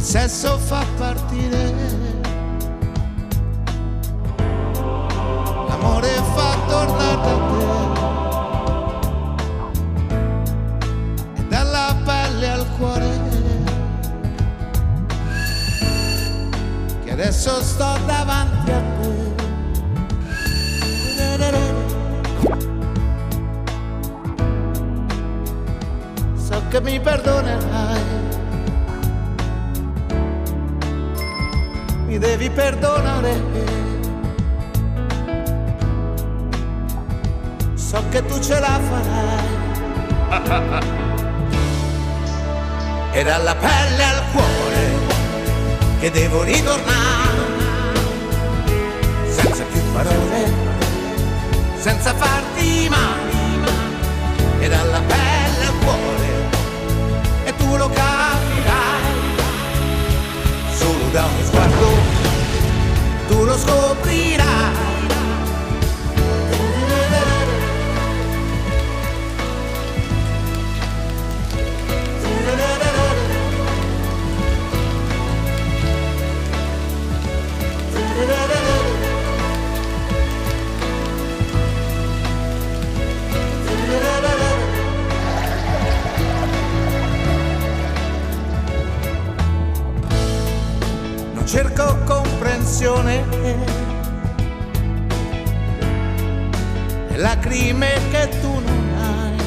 sesso fa partire, l'amore fa tornare da te, e dalla pelle al cuore, che adesso sto davanti a te. So che mi perdonerai, mi devi perdonare, so che tu ce la farai, e dalla pelle al cuore che devo ritornare, senza più parole, senza farti male, e dalla pelle al cuore, e tu lo capirai, solo da uno sguardo tu lo scoprirai. Cerco comprensione e lacrime che tu non hai.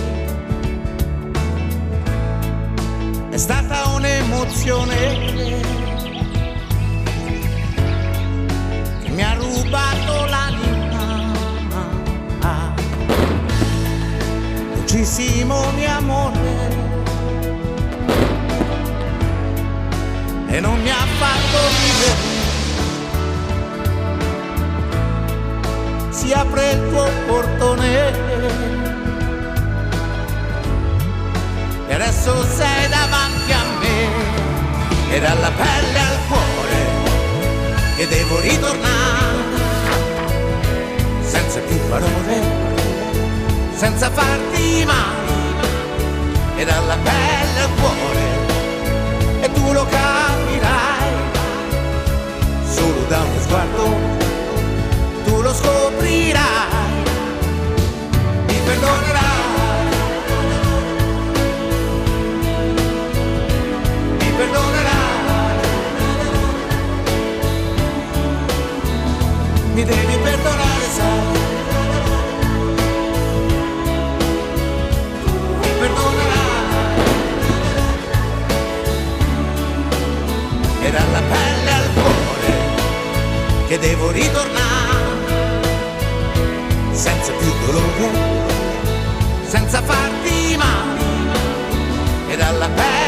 È stata un'emozione che mi ha rubato l'anima, dolcissimo mio amore, e non mi ha fatto vivere. Si apre il tuo portone e adesso sei davanti a me, e dalla pelle al cuore che devo ritornare, senza più parole, senza farti male, e dalla pelle al cuore, e tu lo capirai, solo da uno sguardo tu lo scoprirai, mi perdonerai, mi perdonerai, mi devi perdonare, sai, mi perdonerai, e dalla pelle al cuore che devo ritornare, senza più dolore, senza farti male, e dalla pelle